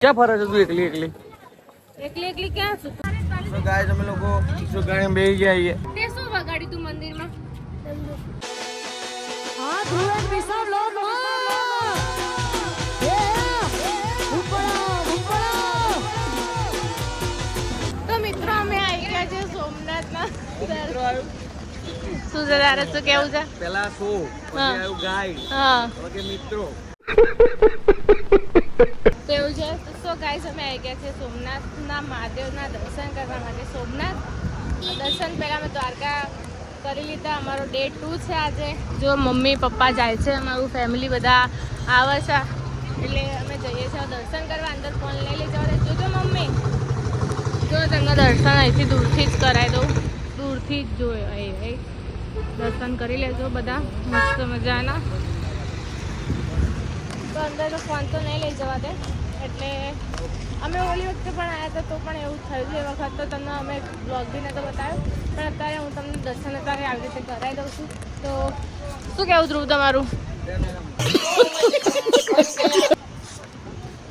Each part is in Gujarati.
क्या फरक है तू एकली एकली એકલી એકલી ક્યાં છું? તો ગાય તમે લોકો શું ગાડી બેહી ગયા છીએ તે શું વગાડી તું મંદિરમાં? હા ધ્રુવન વિશાળ લો નો એ તો મિત્રો અમે આવી ગયા છે સોમનાથના મિત્રો આવ્યું શું છે તારે શું કેવું છે? પેલા શો પછી આવ્યું ગાઈડ હા ઓકે મિત્રો કેવું છે? તો ગાઈસ અમે આવી ગયા છે સોમનાથના મહાદેવના દર્શન કરવા માટે. સોમનાથ દર્શન પહેલા અમે દ્વારકા કરી લીધા. અમારો ડે 2 છે આજે. જો મમ્મી પપ્પા જાય છે, અમારું ફેમિલી બધા આવે છે એટલે અમે જઈએ છીએ દર્શન કરવા. અંદર ફોન લઈ લઈ જવા દે. જોજો મમ્મી, જો તમને દર્શન અહીંથી દૂરથી જ કરાવી દઉં, દૂરથી જ જોયો એ દર્શન કરી લેજો બધા મસ્ત મજાના. તો અંદર તો ફોન તો નહીં લઈ જવા દે એટલે અમે ઓલી વખતે પણ આવ્યા હતા તો પણ એવું થયું છે. એ વખત તો તમને અમે બ્લોગ બી નહોતો બતાવ્યો, પણ અત્યારે હું તમને દર્શન અત્યારે આવી રીતે કરાવી દઉં છું. તો શું કહેવું ધ્રુવ તમારું?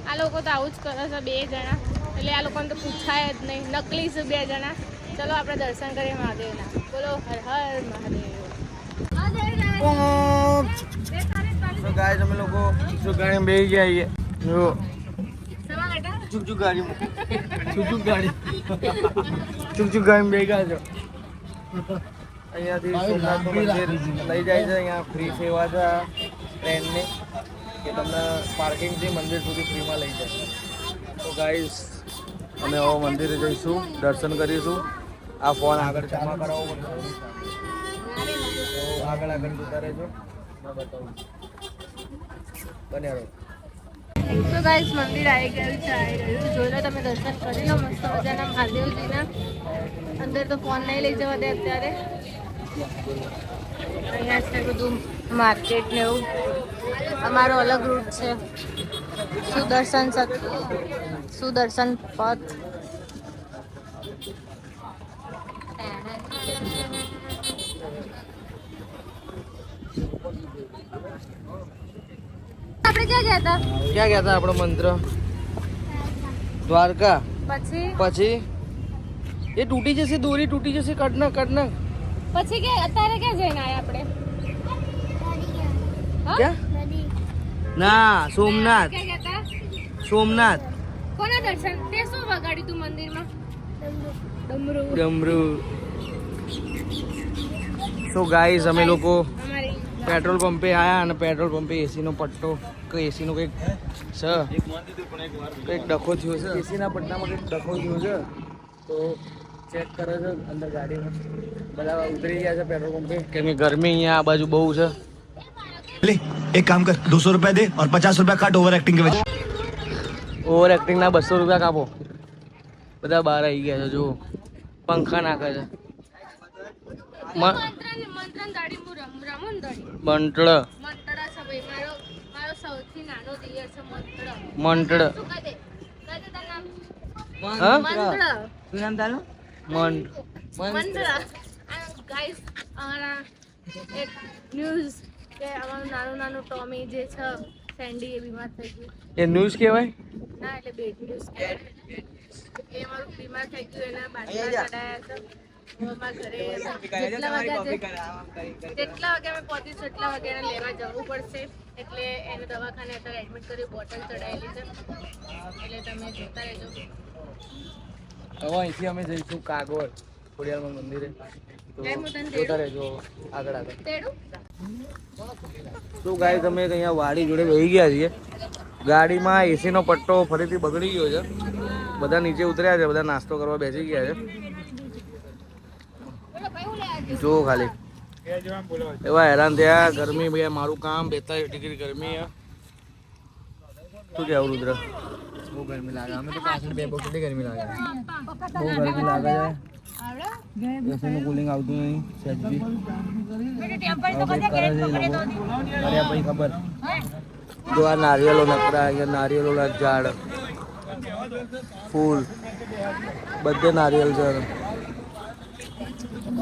આ લોકો તો આવું જ કરે છે, 2 જણા, એટલે આ લોકોને તો પૂછાય જ નહીં, નકલી છે 2 જણા. ચલો આપણે દર્શન કરીએ મહાદેવના. બોલો હર હર મહાદેવ. તો ગાય તમે લોકો શું ગાડી બેહી ગયા છીએ જો ચુક ગાડી ચુક ગાડી બેહી ગયા છો. અહીંયાથી સોમનાથનું મંદિર લઈ જાય છે. અહીંયા ફ્રી સેવા છે ટ્રેનની કે તમને પાર્કિંગથી મંદિર સુધી ફ્રીમાં લઈ જાય. તો ગાઈસ અમે હવે મંદિરે જઈશું, દર્શન કરીશું. આ ફોન આગળ જમા કરાવવો પડશે, તો આગળ જતા રહેજો, મેં બતાવું બને રહો. તો ગાઈસ મંદિર આવી ગયું છે, આવી રહ્યું. જોઈ લો તમે, દર્શન કરી લો મસ્ત મજાના મહાદેવજીના. અંદર તો ફોન નહીં લઈ જવા દે અત્યારે. અહીંયા છે બધું માર્કેટ ને એવું. અમારો અલગ રૂટ છે, સુદર્શન પથ. આપણે ક્યાં ગયા હતા? ક્યાં ગયા હતા આપણો મંત્ર? દ્વારકા. પછી એ તૂટી જશે, દોરી તૂટી જશે, કડના પછી કે અત્યારે ક્યાં જઈને આયા આપણે? ક્યાં? ના, સોમનાથ. ક્યાં ગયા હતા? સોમનાથ. કોના દર્શન? તે શું વગાડી તું મંદિરમાં? ડમરૂ. સો ગાઈસ અમે લોકો અમારી પેટ્રોલ પંપે આયા અને પેટ્રોલ પંપે એસીનો પટ્ટો કે એસીનો કંઈક છે, કંઈક ડખો થયો છે. એસીના પટ્ટામાં કંઈક ડખો થયો છે તો ચેક કરે છે અંદર ગાડીમાં. બધા ઉતરી ગયા છે પેટ્રોલ પંપે કેમ કે ગરમી અહીંયા આ બાજુ બહુ છે. ले एक काम कर 200 रुपया दे और 50 रुपया काट ओवर एक्टिंग के वजह। ઓવર એક્ટિંગના 200 રૂપિયા કાપો. બધા બહાર આવી ગયા છે, જો પંખા નાખે છે. મંત્રન દાડી મુ રમુન દાડી મંટળ મંતડા છે ભાઈ. મારો સૌથી નાનો દિયર છે મંતડા. મંટળ શું કહે દે તારું નામ? હા મંતડા. શું નામ તારું? મંતડા. ગાઈસ અમારા એક ન્યૂઝ કે અમારું નાનું ટોમી જે છે સેન્ડી એ બીમાર થઈ ગયું. એ ન્યૂઝ કહેવાય? ના એટલે બેડ ન્યૂઝ કહેવાય. એ અમારું બીમાર થઈ ગયું, એના બાજુમાં ચડાયા છે. અમારા ઘરે જેટલા વાગે અમે પહોંચીશું એટલા વાગે એને લેવા જવું પડશે. એટલે એને દવાખાને અત્યારે એડમિટ કરી, બોટલ ચડાવેલી છે, એટલે તમે જોતા રહેજો. હવે અહીંથી અમે જઈશું કાગોળ ખોડિયારમાં મંદિરે, તો જોતા રહેજો આગળ. તો ગાઈસ અમે અહીંયા વાડી જોડે બેસી ગયા છીએ. ગાડીમાં એસીનો પટ્ટો ફરીથી બગડી ગયો છે. બધા નીચે ઉતર્યા છે, બધા નાસ્તો કરવા બેસી ગયા છે. જો ખાલી એવા હેરાન થયા. ગરમી ભાઈ, મારું કામ 42 ડિગ્રી ગરમી છે. શું કહેવું રુદ્ર? બહુ ગરમી લાગે. અમે તો પાછળ બે કેટલી ગરમી લાગે, બહુ ગરમી લાગે છે. એસીનું કુલિંગ આવતું નહીં સહેજ બી. પછી ખબર જો આ નારિયેલો નકરા, અહીંયા નારિયેલોના ઝાડ, ફૂલ, બધે નારિયેલ છે.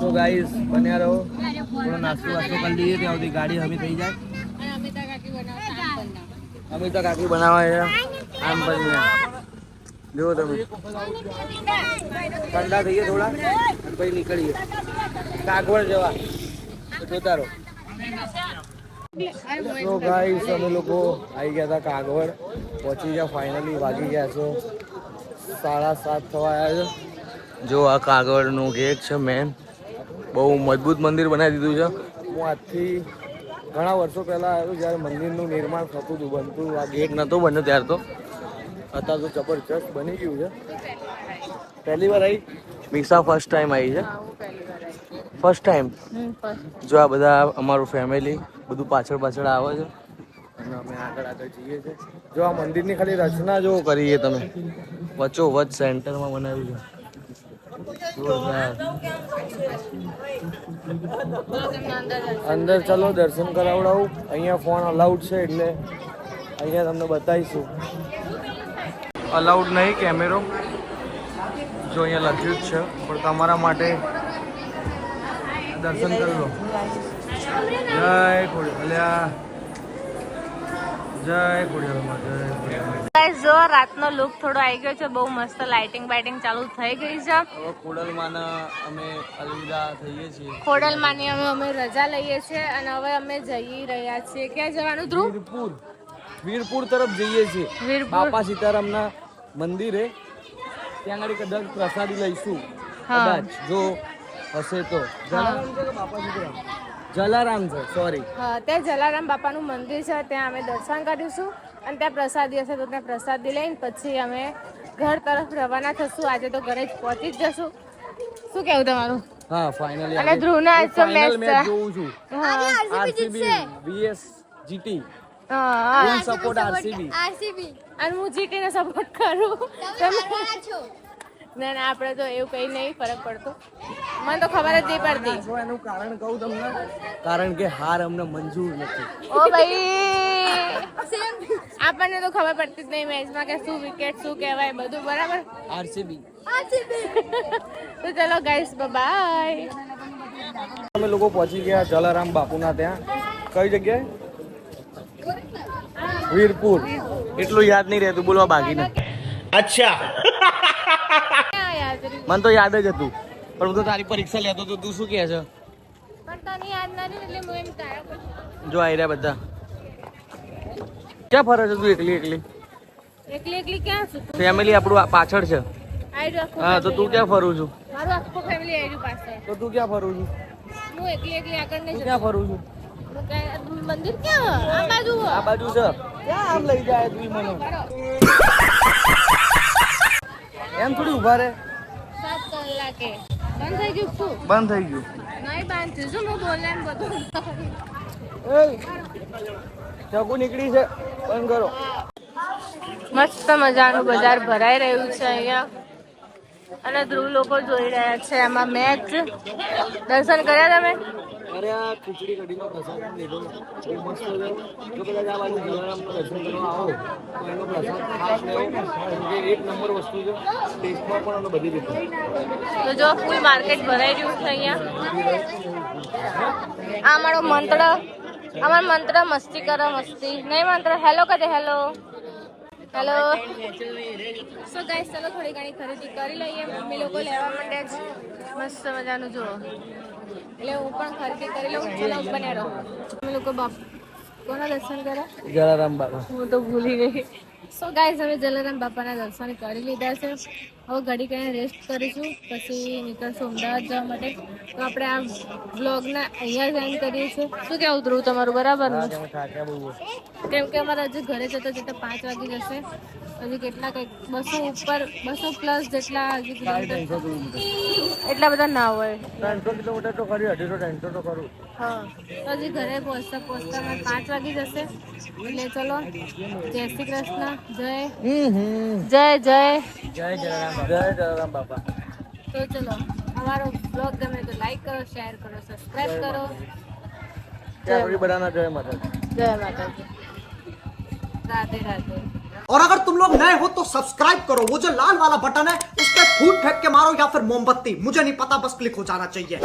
તો ગાઈસ બન્યા રહો, થોડો નાસ્તો વાસ્તો કરી લઈએ ત્યાં સુધી ગાડી હમી થઈ જાય. અમિતા કાકી બનાવવા આમ બન્યા. જો તમે ઠંડા થઈએ થોડા પછી નીકળીએ કાગવડ જવા તો જોતા રહો. તો ગાઈસ અમે લોકો આવી ગયા હતા કાગવડ, પહોંચી ગયા ફાઇનલી. વાગી ગયા છે 7:30 થવા આવ્યા છે. જો આ કાગવડનું ગેટ છે મેન, બહુ મજબૂત મંદિર બનાવી દીધું છે. હું આજથી ઘણા વર્ષો પહેલાં આવ્યો જ્યારે મંદિરનું નિર્માણ થતું હતું, બનતું. આ ગેટ નહોતો બન્યો ત્યાર તો, અત્યારે તો જબરજસ્ત બની ગયું છે. પહેલી વાર આવી મિક્સા, ફર્સ્ટ ટાઈમ આવી છે. First time. જો આ બધા અમારું ફેમિલી બધું પાછળ પાછળ આવે છે અને અમે આગળ આગળ જઈએ છીએ. જો આ મંદિરની ખાલી રચના જો કરીએ તમે, વચ્ચો વચ્ચ સેન્ટરમાં બનાવ્યું છે. અંદર ચલો દર્શન કરાવડાવું. અહીંયા ફોન અલાઉડ છે એટલે અહીંયા તમને બતાવીશું. અલાઉડ નહીં કેમેરો, જો અહીંયા લખ્યું જ છે, પણ તમારા માટે દર્શન કરી લો. જય ખોડિયાર, જય ખોડિયાર, જય ખોડિયાર. ગાઈસ જો રાતનો લુક થોડો આવી ગયો છે, બહુ મસ્ત લાઇટિંગ બાઇટિંગ ચાલુ થઈ ગઈ છે. હવે ખોડલમાંના અમે અલવિદા થઈએ છીએ. ખોડલમાંની અમે રજા લઈએ છીએ અને હવે અમે જઈ રહ્યા છીએ. ક્યાં જવાનું ધ્રુવ? વીરપુર, વીરપુર તરફ જઈએ છીએ. વીરપુર. બાપા સીતારામના મંદિરે ત્યાં આગળ કદાચ પ્રસાદી લઈશું. હા. કદાચ જો હશે તો. જલારામ છે કે બાપા સીતારામ? જલારામ છે, સોરી. હા, ત્યાં જલારામ બાપાનું મંદિર છે, ત્યાં અમે દર્શન કરીશું અને ત્યાં પ્રસાદી હશે તો ત્યાં પ્રસાદી લઈને પછી અમે ઘર તરફ રવાના થશું. આજે તો ઘરે જ પહોંચી જ જશું. શું કેવું તમારું? હા, ફાઇનલી. અને ધ્રુવના આજ તો મેચ મેચ જોઉં છું. હા આરસીબી vs જીટી. હા ફૂલ સપોર્ટ આરસીબી. અને હું જીટી ને સપોર્ટ કરું. ના ના, આપણે તો એવું કઈ નહીં ફરક પડતો. મને તો ખબર જ નહીં પડતી. જો એનું કારણ કહું તમને, કારણ કે હાર અમને મંજૂર નથી. ઓ ભાઈ, આપણને તો ખબર પડતી જ નહીં મેચમાં કે શું વિકેટ શું કહેવાય બધું બરાબર. આરસીબી. તો ચલો ગાઈસ, બાય. અમે લોકો પહોંચી ગયા જલારામ બાપુના ત્યાં. કઈ જગ્યાએ? વીરપુર. એટલું યાદ નહીં રહેતું, બોલવા બાકી ને. અચ્છા, મને તો યાદ જ હતું, પણ હું તો તારી પરીક્ષા લેતો તો. તું શું કહે છે? પણ તને યાદ નથી એટલે હું એમ તારા. જો આવી રહ્યા બધા. ક્યાં ફરે છે તું એકલી એકલી? એકલી એકલી ક્યાં છું? ફેમિલી આપણું પાછળ છે. આઈ રહ્યું આખું. હા, તો તું ક્યાં ફરું છું? મારું આખું ફેમિલી આઈ રહ્યું પાસે. તો તું ક્યાં ફરું છું? હું એકલી એકલી આગળ નહીં તું જતી. ક્યાં ફરું છું? મંદિર ક્યાં? આ બાજુ. આ બાજુ છે. ક્યાં આમ લઈ જાય તું મને? એમ થોડી ઉભા રે. 7 કલાકે બંધ થઈ ગયું શું? બંધ થઈ ગયું. નહીં બંધ થયું. શું હું બોલે ને બધું. ચકુ નીકળી છે, બંધ કરો. મસ્ત મજાનું બજાર ભરાઈ રહ્યું છે અહીંયા અને ધ્રુવ લોકો જોઈ રહ્યા છે એમાં મેચ. દર્શન કર્યા તમે? અરે આ ખીચડી કઢીનો પ્રસાદ લીધો, બહુ મસ્ત છે. જો કદાચ આ બાજુ જલારામનું દર્શન કરવા આવો તો એનો પ્રસાદ ખાસ લેવો, કેમ કે એક નંબર વસ્તુ છે. ટેસ્ટમાં પણ અને બધી રીતે. તો જો ફૂલ માર્કેટ ભરાઈ રહ્યું છે અહીંયા. આ અમારો મંત્ર, અમારો મંત્ર મસ્તી કરો મસ્તી નહીં. મંત્ર હેલો કહે હેલો હેલો. સો ગાઈસ, ચલો થોડી ઘણી ખરીદી કરી લઈએ. મમ્મી લોકો લેવા માંડે છે મસ્ત મજાનું. જુઓ, એટલે હું પણ ખરીદી કરી લઉં. ચલો બને રહો. અમે લોકો બાપ કોના દર્શન કર્યા? જલારામ બાપા. હું તો ભૂલી ગઈ. સો ગાઈસ, હવે જલારામ બાપાના દર્શન કરી લીધા છે. હવે ઘડી કરીને રેસ્ટ કરીશું, પછી નીકળશું અમદાવાદ જવા માટે. તો આપણે આ વ્લોગના અહીંયા જ એન્ડ કરીએ છીએ. શું કહેવું ધ્રુવ તમારું? બરાબર ને? થાક્યા બહુ. કેમ કે અમારે હજુ ઘરે જતા જતા 5 વાગી જશે. હજી કેટલા કંઈક 200 ઉપર 200+ જેટલા હજી કિલોમીટર. એટલા બધા ના હોય. 300 કિલોમીટર તો ખરી, 250 તો ખરું. હા, તો હજી ઘરે પહોંચતા પહોંચતા 5 વાગી જશે. એટલે ચલો, જય શ્રી કૃષ્ણ. જય જય જય જય જલારામ બાપા. તો ચલો, અમારો બ્લોગ ગમે તો લાઈક કરો, શેર કરો, સબસ્ક્રાઇબ કરો. જય બધાના જય માતા. જય માતાજી. રાધે રાધે. और अगर तुम लोग नए हो तो सब्सक्राइब करो, वो जो लाल वाला बटन है उस पर फूट फेंक के मारो या फिर मोमबत्ती, मुझे नहीं पता, बस क्लिक हो जाना चाहिए.